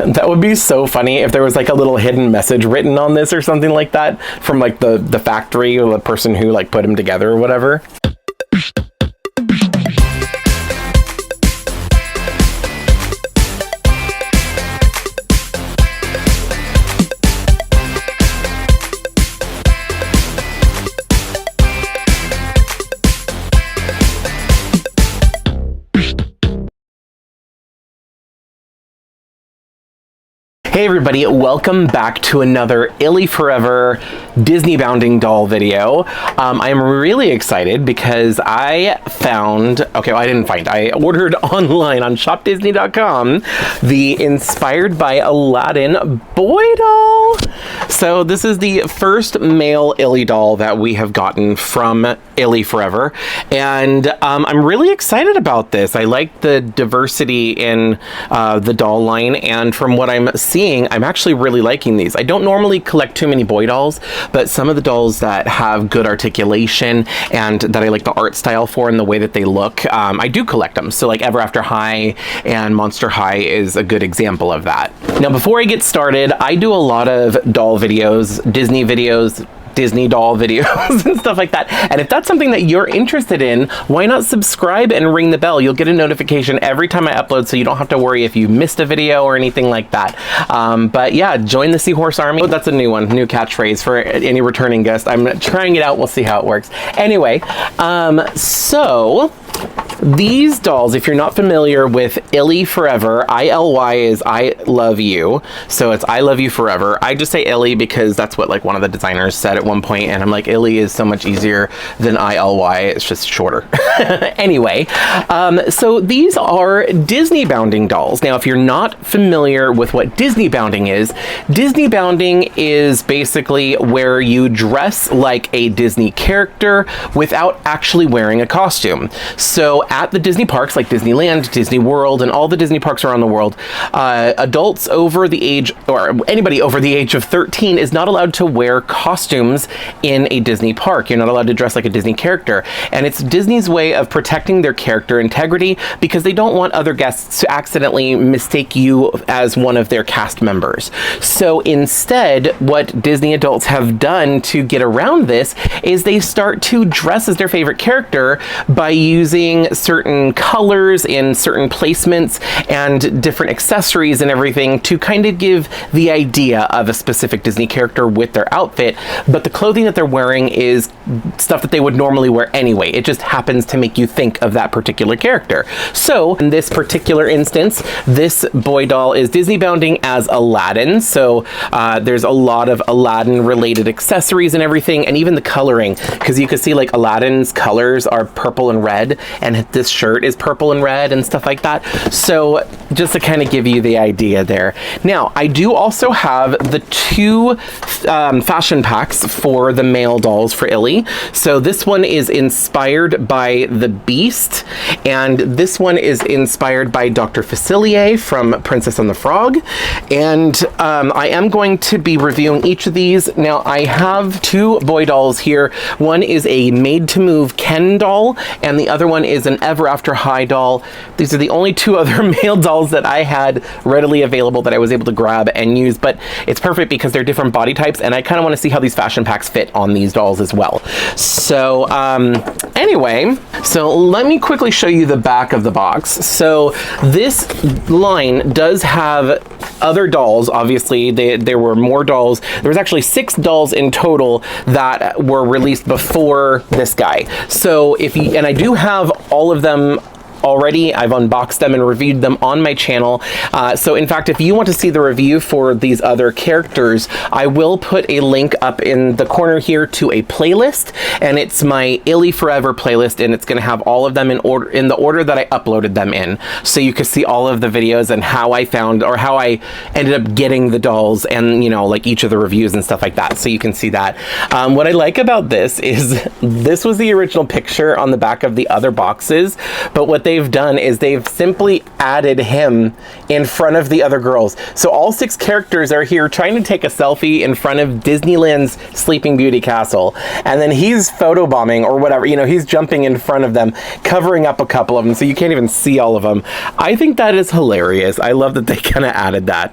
That would be so funny if there was like a little hidden message written on this or something like that from like the factory or the person who like put them together or whatever. Hey everybody, welcome back to another Ily Forever Disney Bounding doll video. I'm really excited because I ordered online on shopdisney.com the Inspired by Aladdin boy doll. So this is the first male Ily doll that we have gotten from Ily Forever, and I'm really excited about this. I like the diversity in the doll line, and from what I'm seeing, I'm actually really liking these. I don't normally collect too many boy dolls, but some of the dolls that have good articulation and that I like the art style for and the way that they look, I do collect them. So like Ever After High and Monster High is a good example of that. Now, before I get started, I do a lot of doll videos, Disney doll videos and stuff like that. And if that's something that you're interested in, why not subscribe and ring the bell? You'll get a notification every time I upload, so you don't have to worry if you missed a video or anything like that. But yeah, join the Seahorse Army. Oh, that's a new catchphrase for any returning guest. I'm trying it out. We'll see how it works. Anyway, so these dolls, if you're not familiar with Ily Forever, ILY is I love you. So it's I love you forever. I just say Ily because that's what like one of the designers said at one point, and I'm like, Ily is so much easier than ILY. It's just shorter. Anyway, so these are Disney bounding dolls. Now, if you're not familiar with what Disney bounding is basically where you dress like a Disney character without actually wearing a costume. So at the Disney parks like Disneyland, Disney World, and all the Disney parks around the world, adults over the age, or anybody over the age of 13 is not allowed to wear costumes in a Disney park. You're not allowed to dress like a Disney character. And it's Disney's way of protecting their character integrity because they don't want other guests to accidentally mistake you as one of their cast members. So instead, what Disney adults have done to get around this is they start to dress as their favorite character by using certain colors in certain placements and different accessories and everything to kind of give the idea of a specific Disney character with their outfit, but the clothing that they're wearing is stuff that they would normally wear anyway. It just happens to make you think of that particular character. So in this particular instance, this boy doll is Disney bounding as Aladdin. So there's a lot of Aladdin related accessories and everything, and even the coloring, because you can see like Aladdin's colors are purple and red, and this shirt is purple and red and stuff like that. So just to kind of give you the idea there. Now, I do also have the two fashion packs for the male dolls for Ily. So this one is inspired by the Beast, and this one is inspired by Dr. Facilier from Princess and the Frog. And I am going to be reviewing each of these. Now, I have two boy dolls here. One is a Made to Move Ken doll, and the other one is an Ever After High doll. These are the only two other male dolls that I had readily available that I was able to grab and use, but it's perfect because they're different body types, and I kind of want to see how these fashion packs fit on these dolls as well. So anyway, so let me quickly show you the back of the box. So this line does have other dolls. Obviously, there were more dolls. There was actually 6 dolls in total that were released before this guy. So and I do have all of them already. I've unboxed them and reviewed them on my channel. So in fact, if you want to see the review for these other characters, I will put a link up in the corner here to a playlist, and it's my Ily Forever playlist, and it's going to have all of them in the order that I uploaded them in. So you can see all of the videos and how I found, or how I ended up getting the dolls, and, you know, like each of the reviews and stuff like that. So you can see that. What I like about this is this was the original picture on the back of the other boxes, but what they they've done is they've simply added him in front of the other girls. So all 6 characters are here trying to take a selfie in front of Disneyland's Sleeping Beauty castle. And then he's photobombing or whatever, you know, he's jumping in front of them, covering up a couple of them so you can't even see all of them. I think that is hilarious. I love that they kind of added that.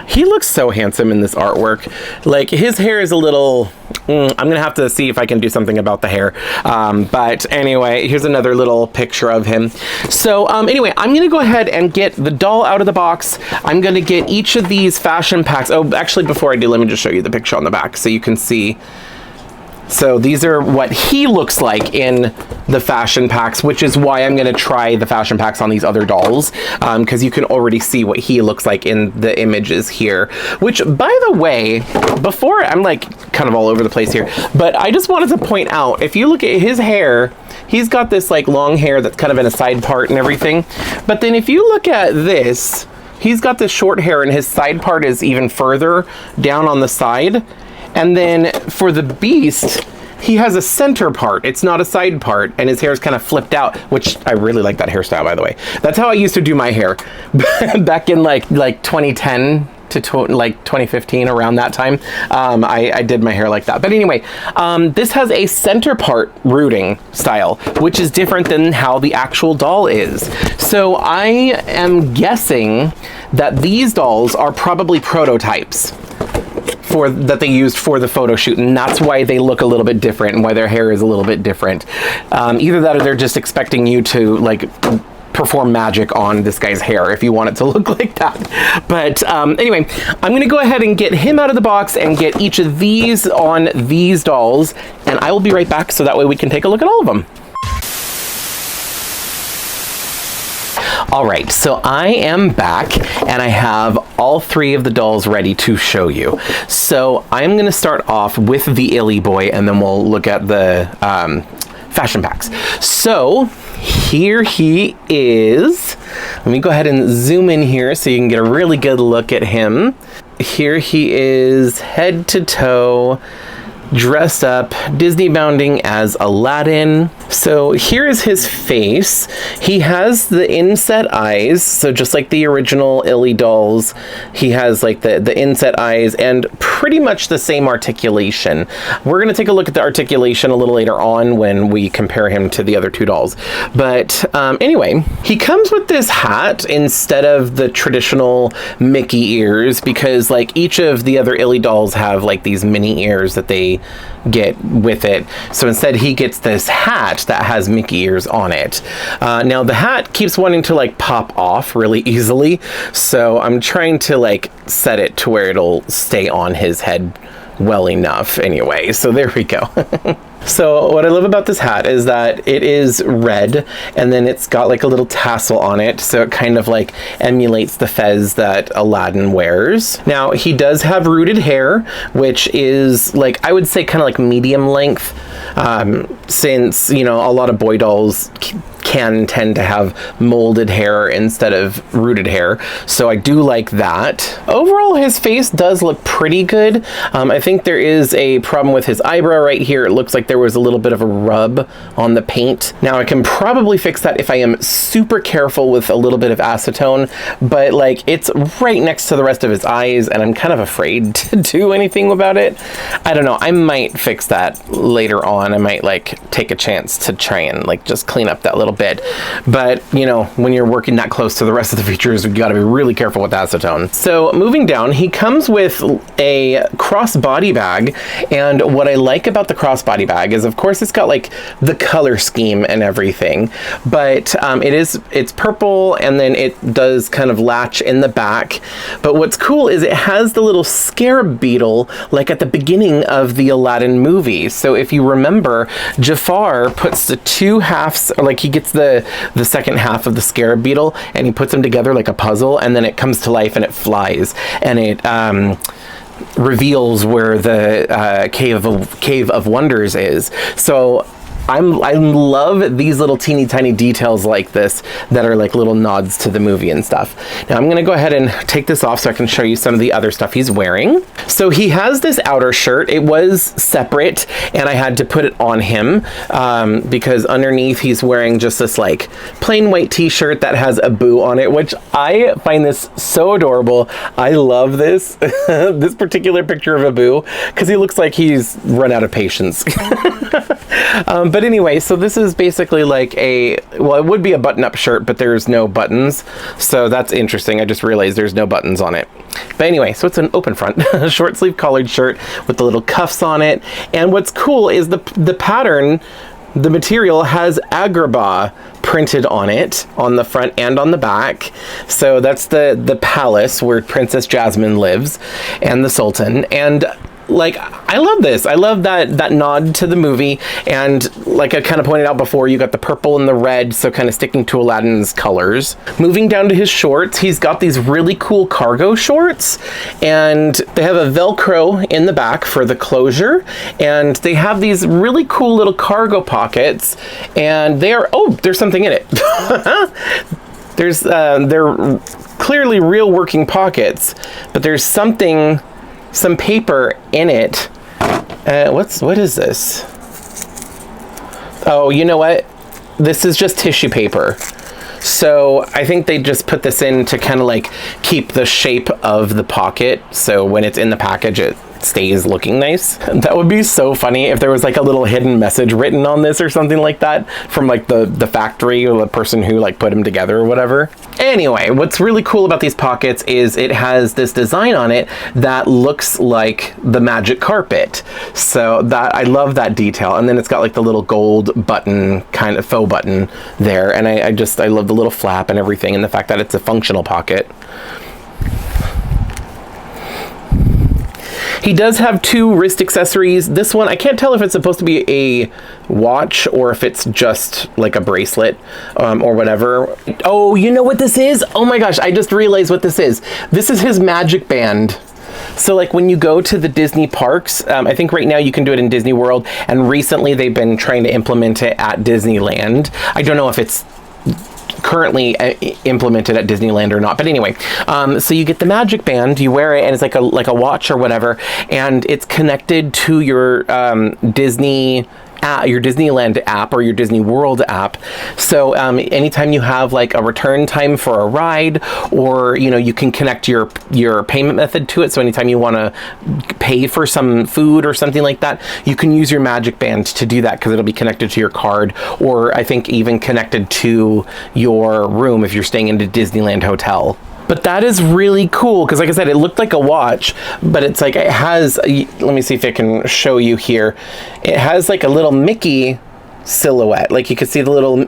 He looks so handsome in this artwork. Like, his hair is a little... I'm gonna have to see if I can do something about the hair. But anyway, here's another little picture of him. So anyway, I'm gonna go ahead and get the doll out of the box. I'm gonna get each of these fashion packs. Oh, actually, before I do, let me just show you the picture on the back so you can see. So these are what he looks like in the fashion packs, which is why I'm going to try the fashion packs on these other dolls, because you can already see what he looks like in the images here. Which, by the way, before, I'm like kind of all over the place here, but I just wanted to point out, if you look at his hair, he's got this like long hair that's kind of in a side part and everything. But then if you look at this, he's got this short hair and his side part is even further down on the side. And then for the Beast, he has a center part. It's not a side part, and his hair is kind of flipped out, which I really like that hairstyle, by the way. That's how I used to do my hair back in like 2010 to like 2015, around that time. I did my hair like that. But anyway, this has a center part rooting style, which is different than how the actual doll is. So I am guessing that these dolls are probably prototypes that they used for the photo shoot, and that's why they look a little bit different and why their hair is a little bit different. Either that or they're just expecting you to like perform magic on this guy's hair if you want it to look like that. But anyway, I'm gonna go ahead and get him out of the box and get each of these on these dolls, and I will be right back so that way we can take a look at all of them. All right, so I am back and I have all 3 of the dolls ready to show you. So I'm gonna start off with the Ily Boy and then we'll look at the fashion packs. So here he is. Let me go ahead and zoom in here so you can get a really good look at him. Here he is, head to toe, dressed up, Disney bounding as Aladdin. So here is his face. He has the inset eyes, so just like the original Ily dolls, he has like the inset eyes and pretty much the same articulation. We're going to take a look at the articulation a little later on when we compare him to the other 2 dolls. But anyway, he comes with this hat instead of the traditional Mickey ears, because like each of the other Ily dolls have like these mini ears that they get with it. So instead he gets this hat that has Mickey ears on it. Now the hat keeps wanting to like pop off really easily, so I'm trying to like set it to where it'll stay on his head well enough anyway. So there we go. So what I love about this hat is that it is red and then it's got like a little tassel on it, so it kind of like emulates the fez that Aladdin wears. Now he does have rooted hair, which is like, I would say kind of like medium length, since, you know, a lot of boy dolls can tend to have molded hair instead of rooted hair, so I do like that. Overall, his face does look pretty good. I think there is a problem with his eyebrow right here. It looks like there was a little bit of a rub on the paint. Now I can probably fix that if I am super careful with a little bit of acetone, but like it's right next to the rest of his eyes and I'm kind of afraid to do anything about it. I don't know, I might fix that later on. I might like take a chance to try and like just clean up that little bit. But you know, when you're working that close to the rest of the features, you got to be really careful with acetone. So moving down, he comes with a crossbody bag, and what I like about the crossbody bag is, of course, it's got like the color scheme and everything, but it's purple, and then it does kind of latch in the back. But what's cool is it has the little scarab beetle like at the beginning of the Aladdin movie. So if you remember, Jafar puts the 2 halves, or like he gets the second half of the scarab beetle and he puts them together like a puzzle, and then it comes to life and it flies and it reveals where the cave of wonders is. So I love these little teeny tiny details like this that are like little nods to the movie and stuff. Now I'm gonna go ahead and take this off so I can show you some of the other stuff he's wearing. So he has this outer shirt. It was separate and I had to put it on him because underneath he's wearing just this like plain white t-shirt that has a boo on it, which I find this so adorable. I love this, this particular picture of a boo because he looks like he's run out of patience. But anyway, so this is basically like well, it would be a button-up shirt, but there's no buttons. So that's interesting. I just realized there's no buttons on it. But anyway, so it's an open front, short sleeve collared shirt with the little cuffs on it. And what's cool is the pattern, the material has Agrabah printed on it, on the front and on the back. So that's the palace where Princess Jasmine lives and the Sultan. And like, I love this. I love that nod to the movie. And like I kind of pointed out before, you got the purple and the red, so kind of sticking to Aladdin's colors. Moving down to his shorts, he's got these really cool cargo shorts, and they have a Velcro in the back for the closure, and they have these really cool little cargo pockets, and they are, oh, there's something in it. They're clearly real working pockets, but there's some paper in it. What is this? Oh, you know what? This is just tissue paper. So I think they just put this in to kind of like keep the shape of the pocket. So when it's in the package, it stays looking nice. That would be so funny if there was like a little hidden message written on this or something like that from like the factory or the person who like put them together or whatever. Anyway, what's really cool about these pockets is it has this design on it that looks like the magic carpet. So that, I love that detail. And then it's got like the little gold button, kind of faux button there. And I love the little flap and everything, and the fact that it's a functional pocket. He does have two wrist accessories. This one, I can't tell if it's supposed to be a watch or if it's just like a bracelet or whatever. Oh, you know what this is? Oh my gosh, I just realized what this is. This is his magic band. So like when you go to the Disney parks, I think right now you can do it in Disney World, and recently they've been trying to implement it at Disneyland. I don't know if it's currently implemented at Disneyland or not, but anyway, so you get the magic band, you wear it, and it's like a watch or whatever, and it's connected to your your Disneyland app or your Disney World app. So anytime you have like a return time for a ride, or you can connect your payment method to it. So anytime you want to pay for some food or something like that, you can use your magic band to do that, because it'll be connected to your card, or I think even connected to your room if you're staying in a Disneyland hotel. But that is really cool, because like I said, it looked like a watch, but it's like, it has, let me see if I can show you here. It has like a little Mickey silhouette. Like you can see the little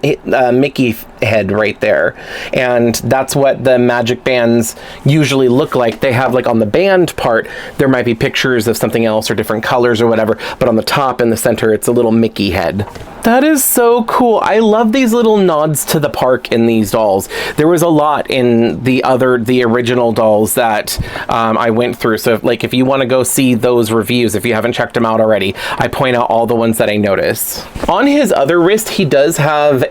Mickey head right there. And that's what the magic bands usually look like. They have like on the band part, there might be pictures of something else or different colors or whatever, but on the top in the center, it's a little Mickey head. That is so cool. I love these little nods to the park in these dolls. There was a lot in the original dolls that I went through. So if you want to go see those reviews, if you haven't checked them out already, I point out all the ones that I notice. On his other wrist, he does have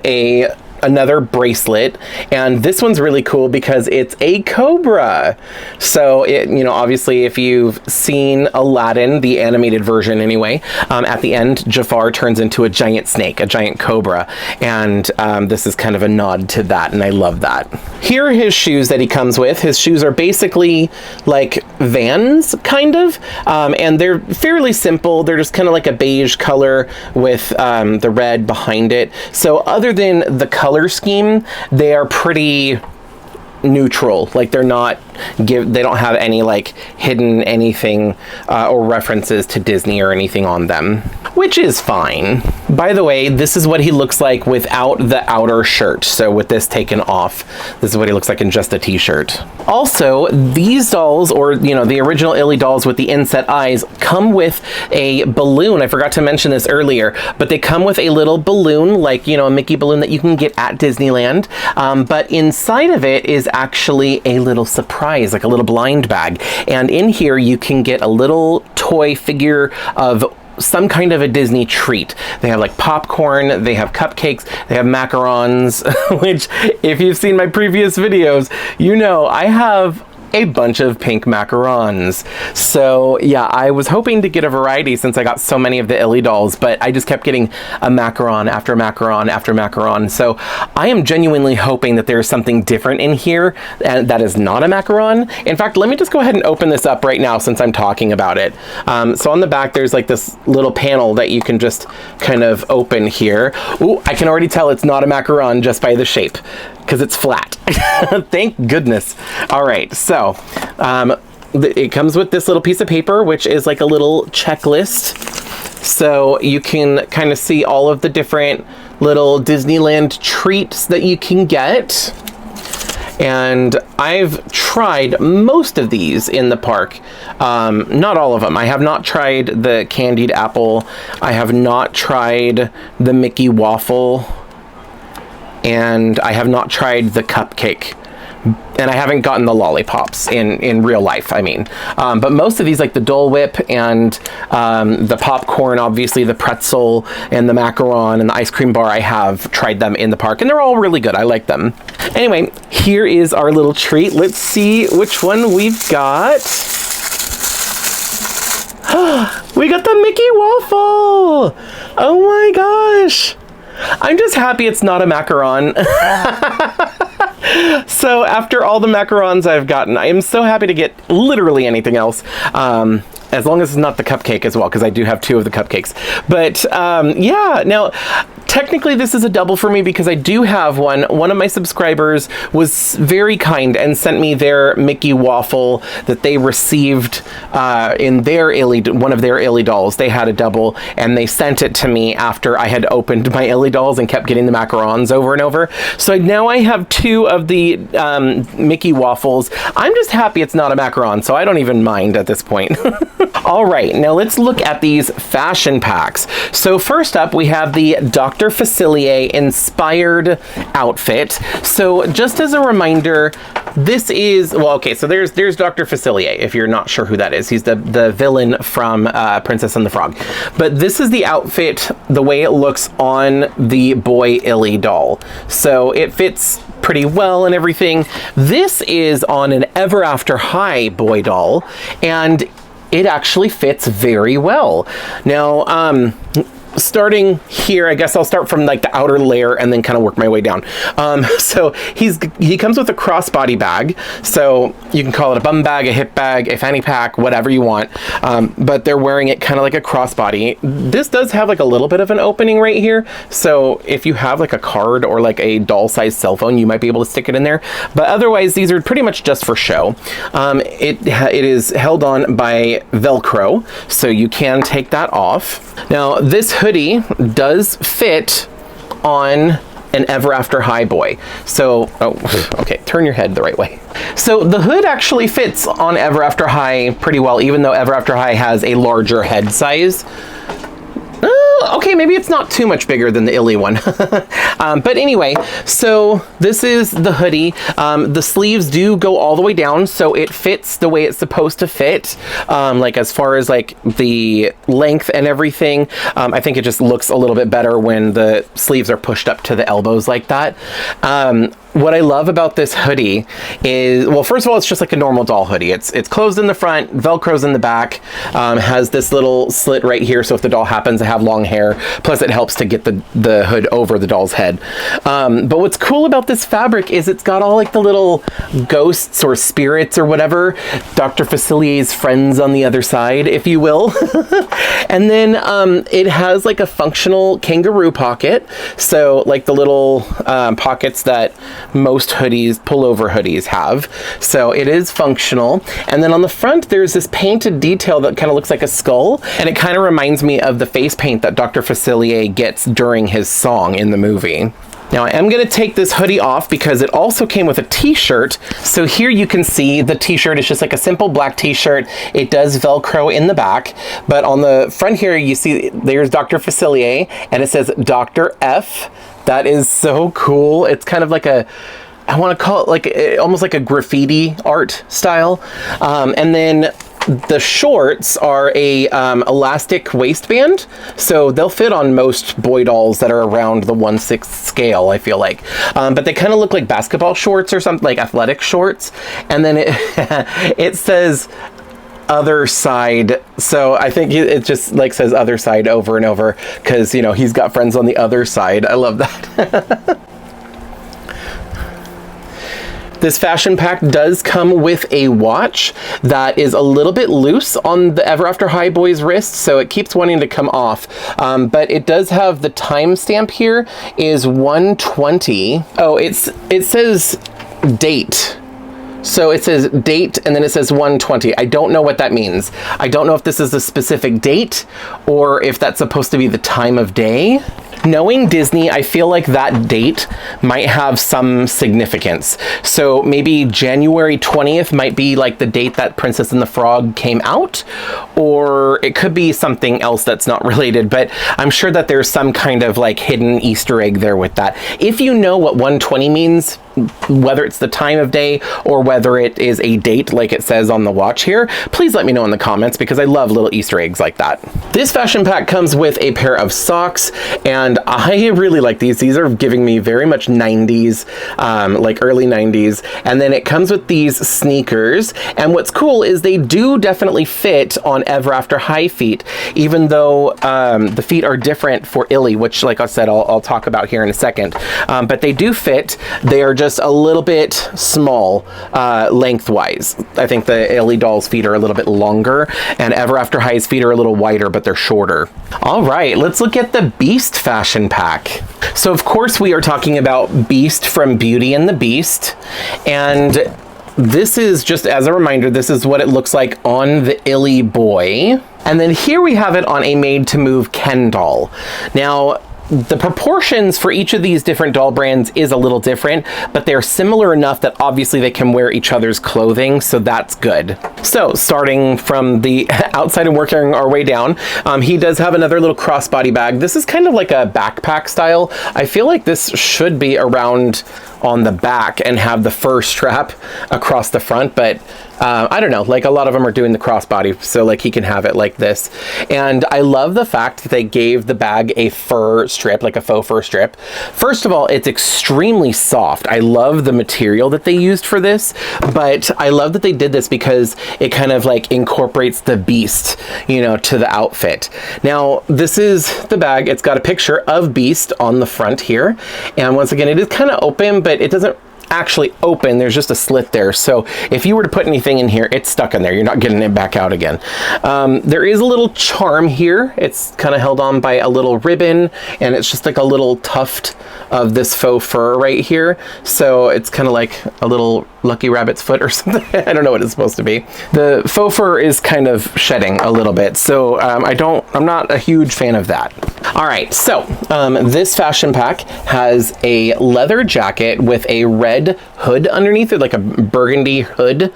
another bracelet, and this one's really cool because it's a cobra. So obviously if you've seen Aladdin, the animated version anyway, at the end Jafar turns into a giant snake, a giant cobra, and this is kind of a nod to that, and I love that. Here are his shoes that he comes with. His shoes are basically like Vans kind of, and they're fairly simple. They're just kind of like a beige color with the red behind it. So other than the color scheme, they are pretty neutral. Like they don't have any like hidden anything or references to Disney or anything on them, which is fine. By the way, this is what he looks like without the outer shirt. So with this taken off, this is what he looks like in just a t-shirt. Also, these dolls, or the original Ily dolls with the inset eyes, come with a balloon. I forgot to mention this earlier, but they come with a little balloon, like a Mickey balloon that you can get at Disneyland, but inside of it is actually a little surprise, like a little blind bag. And in here you can get a little toy figure of some kind of a Disney treat. They have like popcorn, they have cupcakes, they have macarons, which if you've seen my previous videos, you know I have a bunch of pink macarons. So yeah, I was hoping to get a variety since I got so many of the Ily dolls, but I just kept getting a macaron after macaron after macaron. So I am genuinely hoping that there's something different in here and that is not a macaron. In fact, let me just go ahead and open this up right now since I'm talking about it. So on the back, there's like this little panel that you can just kind of open here. Ooh, I can already tell it's not a macaron just by the shape, because it's flat. Thank goodness. All right, so it comes with this little piece of paper, which is like a little checklist. So you can kind of see all of the different little Disneyland treats that you can get. And I've tried most of these in the park. Not all of them. I have not tried the candied apple. I have not tried the Mickey waffle. And I have not tried the cupcake, and I haven't gotten the lollipops in real life, I mean. But most of these, like the Dole Whip and the popcorn, obviously the pretzel and the macaron and the ice cream bar, I have tried them in the park, and they're all really good. I like them. Anyway, here is our little treat. Let's see which one we've got. We got the Mickey waffle! Oh my gosh! I'm just happy it's not a macaron. So after all the macarons I've gotten, I am so happy to get literally anything else. As long as it's not the cupcake as well, because I do have 2 of the cupcakes. But yeah, now technically this is a double for me because I do have one. One of my subscribers was very kind and sent me their Mickey waffle that they received in their one of their Ily dolls. They had a double and they sent it to me after I had opened my Ily dolls and kept getting the macarons over and over. So now I have 2 of the Mickey waffles. I'm just happy it's not a macaron, so I don't even mind at this point. All right, now let's look at these fashion packs. So first up, we have the Dr. Facilier inspired outfit. So just as a reminder, this is, well, okay, so there's Dr. Facilier, if you're not sure who that is. He's the villain from Princess and the Frog. But this is the outfit, the way it looks on the boy Ily doll. So it fits pretty well and everything. This is on an Ever After High boy doll, and it actually fits very well. Now, starting here, I guess I'll start from like the outer layer and then kind of work my way down. So he comes with a crossbody bag. So you can call it a bum bag, a hip bag, a fanny pack, whatever you want. But they're wearing it kind of like a crossbody. This does have like a little bit of an opening right here. So if you have like a card or like a doll-sized cell phone, you might be able to stick it in there. But otherwise, these are pretty much just for show. It is held on by Velcro, so you can take that off. Now, this hoodie does fit on an Ever After High boy. So, oh, okay, turn your head the right way. So the hood actually fits on Ever After High pretty well, even though Ever After High has a larger head size. Okay, maybe it's not too much bigger than the Ily one. But anyway, so this is the hoodie. The sleeves do go all the way down, so it fits the way it's supposed to fit. Like as far as like the length and everything, I think it just looks a little bit better when the sleeves are pushed up to the elbows like that. What I love about this hoodie is, well, first of all, it's just like a normal doll hoodie. It's closed in the front, Velcro's in the back, has this little slit right here, so if the doll happens to have long hair, plus it helps to get the hood over the doll's head. But what's cool about this fabric is it's got all like the little ghosts or spirits or whatever, Dr. Facilier's friends on the other side, if you will. And then it has like a functional kangaroo pocket, so like the little pockets that most hoodies, pullover hoodies have. So it is functional. And then on the front, there's this painted detail that kind of looks like a skull. And it kind of reminds me of the face paint that Dr. Facilier gets during his song in the movie. Now I am going to take this hoodie off because it also came with a t-shirt. So here you can see the t-shirt is just like a simple black t-shirt. It does Velcro in the back, but on the front here you see there's Dr. Facilier and it says Dr. F. That is so cool. It's kind of like a, I want to call it like almost like a graffiti art style. And then The shorts are a elastic waistband, so they'll fit on most boy dolls that are around the 1/6 scale, I feel like. But they kind of look like basketball shorts or something, like athletic shorts. And then it it says other side, so I think it just like says other side over and over because, you know, he's got friends on the other side. I love that. This fashion pack does come with a watch that is a little bit loose on the Ever After High boy's wrist, so it keeps wanting to come off. But it does have the timestamp here is 1:20. Oh, it says date. So it says date and then it says 1:20. I don't know what that means. I don't know if this is a specific date or if that's supposed to be the time of day. Knowing Disney, I feel like that date might have some significance. So maybe January 20th might be like the date that Princess and the Frog came out, or it could be something else that's not related, but I'm sure that there's some kind of like hidden Easter egg there with that. If you know what 1:20 means, whether it's the time of day or whether it is a date like it says on the watch here, please let me know in the comments because I love little Easter eggs like that. This fashion pack comes with a pair of socks, and I really like these. These are giving me very much 90s, like early 90s. And then it comes with these sneakers, and what's cool is they do definitely fit on Ever After High feet, even though the feet are different for Ily, which like I said, I'll talk about here in a second. But they do fit. They are just a little bit small lengthwise. I think the Ily doll's feet are a little bit longer, and Ever After High's feet are a little wider, but they're shorter. All right, let's look at the Beast fashion pack. So of course we are talking about Beast from Beauty and the Beast, and this is just as a reminder, this is what it looks like on the Ily Boy. And then here we have it on a made to move Ken doll. Now, the proportions for each of these different doll brands is a little different, but they're similar enough that obviously they can wear each other's clothing, so that's good. So starting from the outside and working our way down, he does have another little crossbody bag. This is kind of like a backpack style. I feel like this should be around on the back and have the fur strap across the front, but I don't know, like a lot of them are doing the crossbody, so like he can have it like this. And I love the fact that they gave the bag a fur strip, like a faux fur strip. First of all, it's extremely soft. I love the material that they used for this, but I love that they did this because it kind of like incorporates the Beast, you know, to the outfit. Now, this is the bag. It's got a picture of Beast on the front here. And once again, it is kind of open, but it doesn't actually open. There's just a slit there, so if you were to put anything in here, it's stuck in there. You're not getting it back out again. There is a little charm here. It's kind of held on by a little ribbon, and it's just like a little tuft of this faux fur right here, so it's kind of like a little lucky rabbit's foot or something. I don't know what it's supposed to be. The faux fur is kind of shedding a little bit, so I'm not a huge fan of that. All right, so this fashion pack has a leather jacket with a red hood underneath it, like a burgundy hood.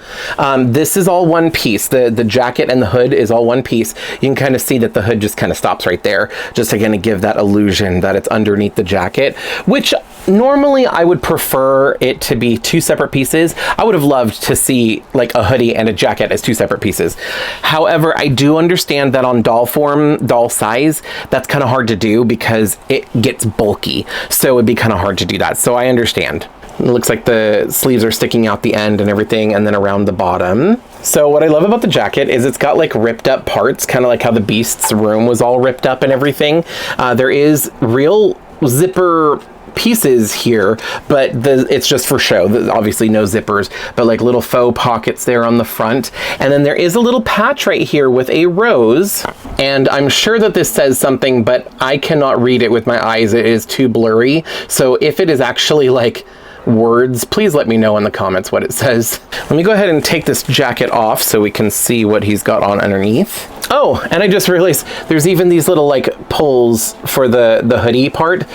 This is all one piece. The jacket and the hood is all one piece. You can kind of see that the hood just kind of stops right there, just to kind of give that illusion that it's underneath the jacket, which normally I would prefer it to be two separate pieces. I would have loved to see like a hoodie and a jacket as two separate pieces. However, I do understand that on doll form, doll size, that's kind of hard to do because it gets bulky. So it'd be kind of hard to do that. So I understand. It looks like the sleeves are sticking out the end and everything, and then around the bottom. So what I love about the jacket is it's got like ripped up parts, kind of like how the Beast's room was all ripped up and everything. There is real zipper pieces here, but it's just for show. Obviously no zippers, but like little faux pockets there on the front. And then there is a little patch right here with a rose. And I'm sure that this says something, but I cannot read it with my eyes. It is too blurry. So if it is actually like words, please let me know in the comments what it says. Let me go ahead and take this jacket off so we can see what he's got on underneath. Oh, and I just realized there's even these little like pulls for the hoodie part.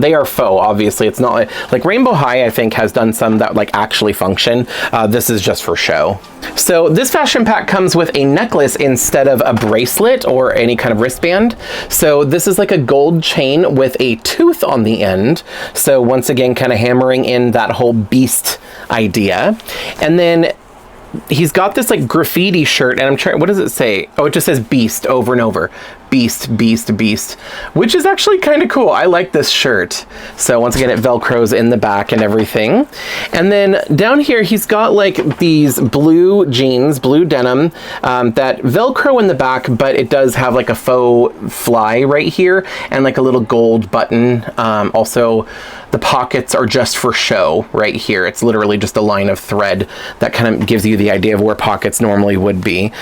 They are faux, obviously. It's not like Rainbow High, I think, has done some that like actually function. This is just for show. So this fashion pack comes with a necklace instead of a bracelet or any kind of wristband. So this is like a gold chain with a tooth on the end. So once again, kind of hammering in that whole Beast idea. And then he's got this like graffiti shirt, and I'm trying, what does it say? Oh, it just says Beast over and over. Beast, Beast, Beast, which is actually kind of cool. I like this shirt. So once again, it Velcros in the back and everything. And then down here, he's got like these blue jeans, blue denim, that Velcro in the back, but it does have like a faux fly right here and like a little gold button. Also, the pockets are just for show right here. It's literally just a line of thread that kind of gives you the idea of where pockets normally would be.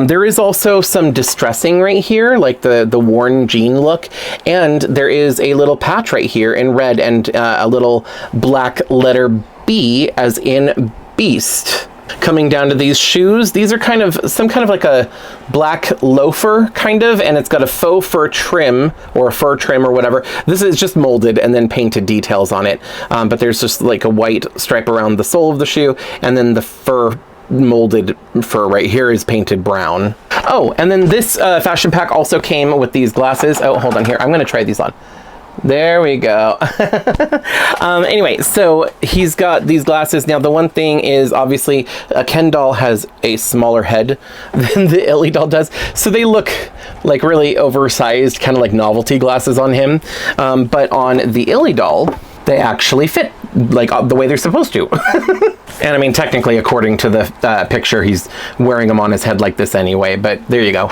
There is also some distressing right here, like the worn jean look, and there is a little patch right here in red and a little black letter B as in Beast. Coming down to these shoes, these are kind of some kind of like a black loafer kind of, and it's got a faux fur trim or a fur trim or whatever. This is just molded and then painted details on it, but there's just like a white stripe around the sole of the shoe, and then the fur molded fur right here is painted brown. Oh, and then this fashion pack also came with these glasses. Oh, hold on here, I'm gonna try these on. There we go. Anyway, so he's got these glasses. Now, the one thing is, obviously, a Ken doll has a smaller head than the Ily doll does. So they look like really oversized, kind of like novelty glasses on him. But on the Ily doll, they actually fit like the way they're supposed to. And I mean, technically, according to the picture, he's wearing them on his head like this anyway, but there you go.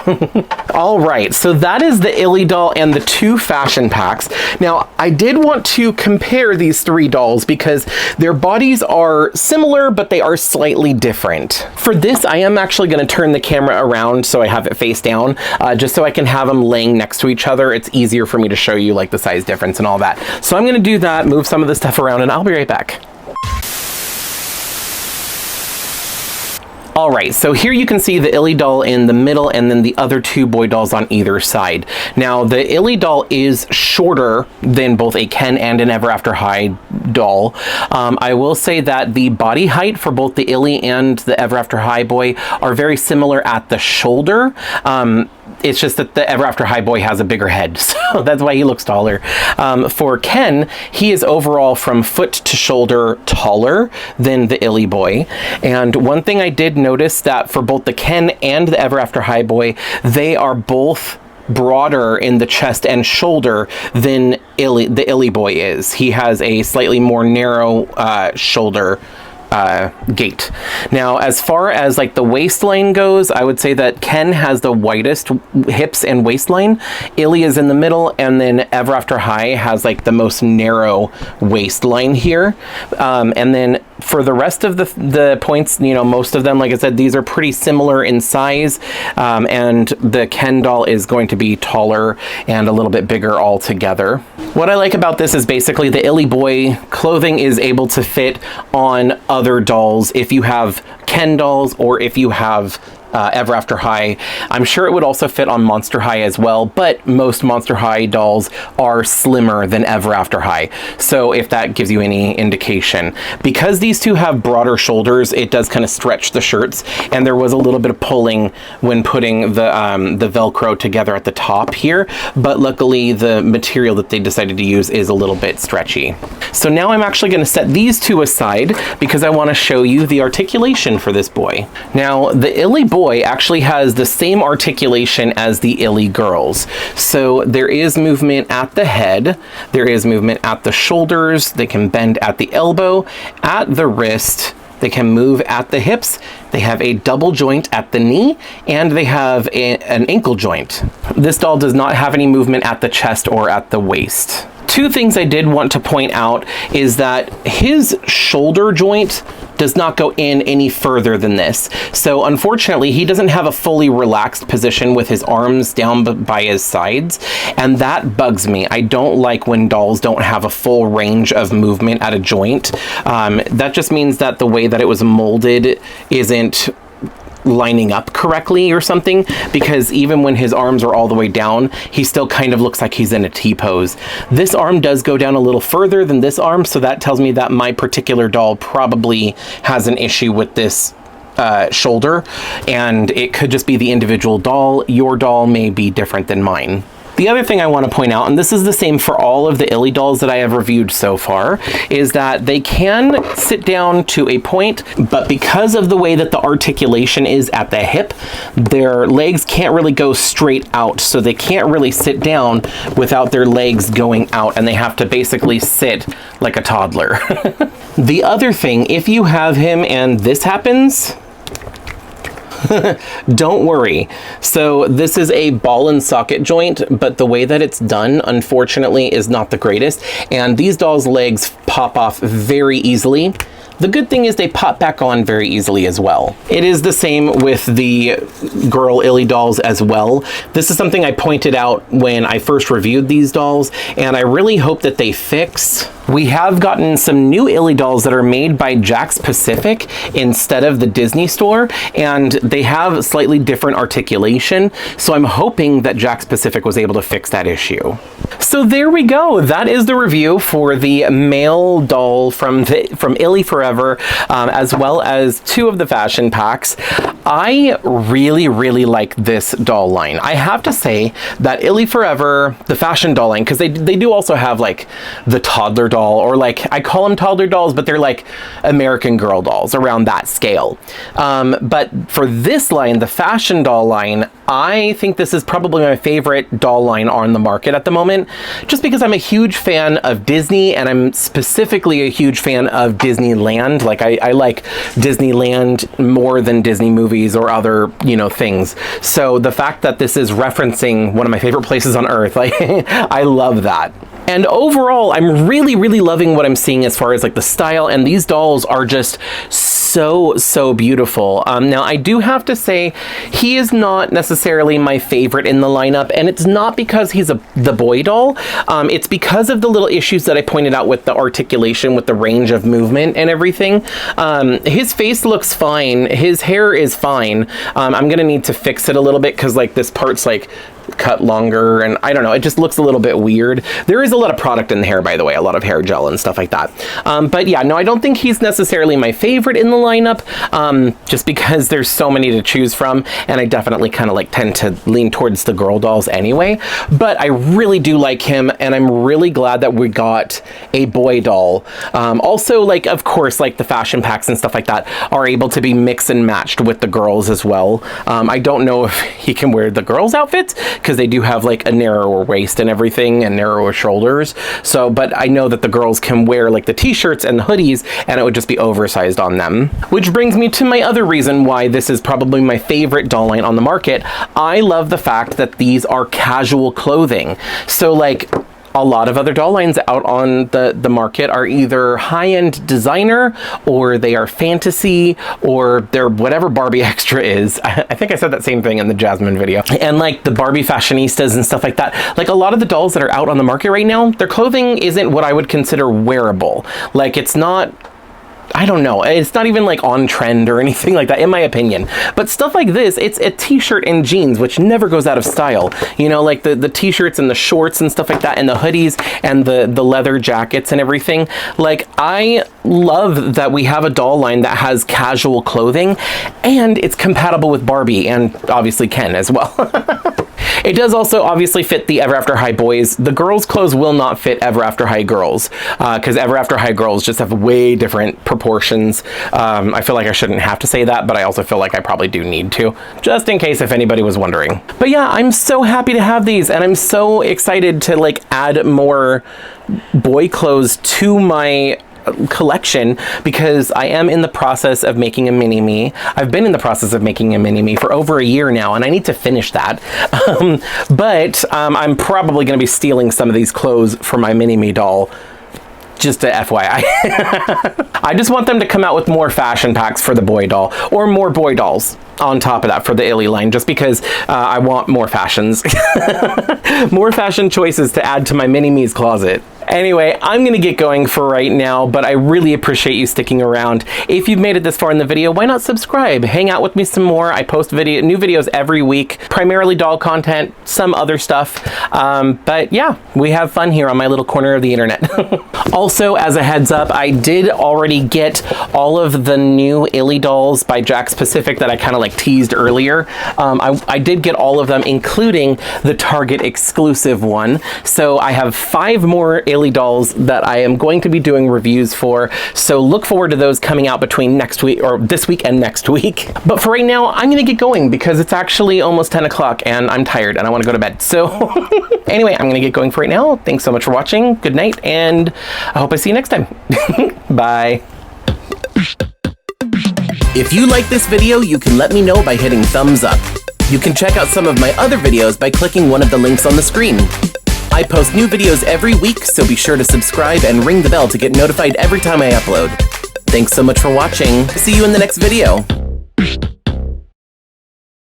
All right, so that is the Ily doll and the two fashion packs. Now, I did want to compare these three dolls because their bodies are similar, but they are slightly different. For this, I am actually going to turn the camera around so I have it face down, just so I can have them laying next to each other. It's easier for me to show you like the size difference and all that. So I'm going to do that, move some of the stuff around, and I'll be right back. All right, so here you can see the Ily doll in the middle and then the other two boy dolls on either side. Now, the Ily doll is shorter than both a Ken and an Ever After High doll. I will say that the body height for both the Ily and the Ever After High boy are very similar at the shoulder. It's just that the Ever After High boy has a bigger head, so that's why he looks taller. For Ken, he is overall from foot to shoulder taller than the Ily boy. And one thing I did notice that for both the Ken and the Ever After High boy, they are both broader in the chest and shoulder than the Ily boy is. He has a slightly more narrow shoulder gait. Now, as far as like the waistline goes, I would say that Ken has the widest hips and waistline. Ily is in the middle, and then Ever After High has like the most narrow waistline here. And then for the rest of the points, you know, most of them, like I said, these are pretty similar in size, and the Ken doll is going to be taller and a little bit bigger altogether. What I like about this is basically the Ily boy clothing is able to fit on other dolls if you have Ken dolls or if you have Ever After High. I'm sure it would also fit on Monster High as well, but most Monster High dolls are slimmer than Ever After High. So if that gives you any indication. Because these two have broader shoulders, it does kind of stretch the shirts, and there was a little bit of pulling when putting the Velcro together at the top here, but luckily the material that they decided to use is a little bit stretchy. So now I'm actually going to set these two aside because I want to show you the articulation for this boy. Now, the Ily boy actually has the same articulation as the Ily girls. So there is movement at the head, there is movement at the shoulders, they can bend at the elbow, at the wrist, they can move at the hips, they have a double joint at the knee, and they have an ankle joint. This doll does not have any movement at the chest or at the waist. Two things I did want to point out is that his shoulder joint does not go in any further than this. So unfortunately, he doesn't have a fully relaxed position with his arms down by his sides, and that bugs me. I don't like when dolls don't have a full range of movement at a joint. That just means that the way that it was molded isn't lining up correctly or something, because even when his arms are all the way down, he still kind of looks like he's in a T-pose. This arm does go down a little further than this arm, so that tells me that my particular doll probably has an issue with this shoulder, and it could just be the individual doll. Your doll may be different than mine. The other thing I want to point out, and this is the same for all of the Ily dolls that I have reviewed so far, is that they can sit down to a point, but because of the way that the articulation is at the hip, their legs can't really go straight out, so they can't really sit down without their legs going out, and they have to basically sit like a toddler. The other thing, if you have him and this happens, don't worry. So this is a ball and socket joint, but the way that it's done, unfortunately, is not the greatest. And these dolls' legs pop off very easily. The good thing is they pop back on very easily as well. It is the same with the girl Ily dolls as well. This is something I pointed out when I first reviewed these dolls, and I really hope that they fix. We have gotten some new Ily dolls that are made by Jakks Pacific instead of the Disney store, and they have slightly different articulation, so I'm hoping that Jakks Pacific was able to fix that issue. So there we go. That is the review for the male doll from Ily Forever, as well as 2 of the fashion packs. I really, really like this doll line. I have to say that Ily Forever, the fashion doll line, because they do also have like the toddler doll, or like, I call them toddler dolls, but they're like American Girl dolls around that scale. But for this line, the fashion doll line, I think this is probably my favorite doll line on the market at the moment, just because I'm a huge fan of Disney, and I'm specifically a huge fan of Disneyland. Like I like Disneyland more than Disney movies or other, you know, things. So the fact that this is referencing one of my favorite places on earth, like I love that. And overall, I'm really, really loving what I'm seeing as far as like the style, and these dolls are just so beautiful. Now, I do have to say, he is not necessarily my favorite in the lineup, and it's not because he's the boy doll. It's because of the little issues that I pointed out with the articulation, with the range of movement and everything. His face looks fine. His hair is fine. I'm gonna need to fix it a little bit because like this part's like cut longer, and I don't know, it just looks a little bit weird. There is a lot of product in the hair, by the way, a lot of hair gel and stuff like that. But yeah, no, I don't think he's necessarily my favorite in the lineup, just because there's so many to choose from, and I definitely kind of like tend to lean towards the girl dolls anyway. But I really do like him, and I'm really glad that we got a boy doll. Also, like, of course, like the fashion packs and stuff like that are able to be mixed and matched with the girls as well. I don't know if he can wear the girls' outfits, because they do have like a narrower waist and everything, and narrower shoulders. So, but I know that the girls can wear like the t-shirts and the hoodies, and it would just be oversized on them. Which brings me to my other reason why this is probably my favorite doll line on the market. I love the fact that these are casual clothing. So like, a lot of other doll lines out on the market are either high-end designer, or they are fantasy, or they're whatever Barbie extra is. I think I said that same thing in the Jasmine video. And like the Barbie fashionistas and stuff like that. Like a lot of the dolls that are out on the market right now, their clothing isn't what I would consider wearable. Like it's not, I don't know, it's not even like on trend or anything like that, in my opinion. But stuff like this, it's a t-shirt and jeans, which never goes out of style. You know, like the t-shirts and the shorts and stuff like that, and the hoodies and the leather jackets and everything. Like, I love that we have a doll line that has casual clothing, and it's compatible with Barbie and obviously Ken as well. It does also obviously fit the Ever After High boys. The girls' clothes will not fit Ever After High girls, because Ever After High girls just have way different proportions. I feel like I shouldn't have to say that, but I also feel like I probably do need to, just in case if anybody was wondering. But yeah, I'm so happy to have these, and I'm so excited to like add more boy clothes to my collection, because I am in the process of making a mini-me. I've been in the process of making a mini-me for over a year now, and I need to finish that. But I'm probably going to be stealing some of these clothes for my mini-me doll, just a FYI. I just want them to come out with more fashion packs for the boy doll, or more boy dolls on top of that for the Ily line, just because I want more fashions. More fashion choices to add to my mini-me's closet. Anyway, I'm gonna get going for right now, but I really appreciate you sticking around. If you've made it this far in the video, why not subscribe? Hang out with me some more. I post new videos every week, primarily doll content, some other stuff. But yeah, we have fun here on my little corner of the internet. Also, as a heads up, I did already get all of the new Ily dolls by Jakks Pacific that I kind of like like teased earlier. I did get all of them, including the Target exclusive one. So I have 5 more Ily dolls that I am going to be doing reviews for. So look forward to those coming out between next week, or this week and next week. But for right now, I'm gonna get going because it's actually almost 10 o'clock and I'm tired and I want to go to bed. So anyway, I'm gonna get going for right now. Thanks so much for watching. Good night, and I hope I see you next time. Bye. If you like this video, you can let me know by hitting thumbs up. You can check out some of my other videos by clicking one of the links on the screen. I post new videos every week, so be sure to subscribe and ring the bell to get notified every time I upload. Thanks so much for watching. See you in the next video.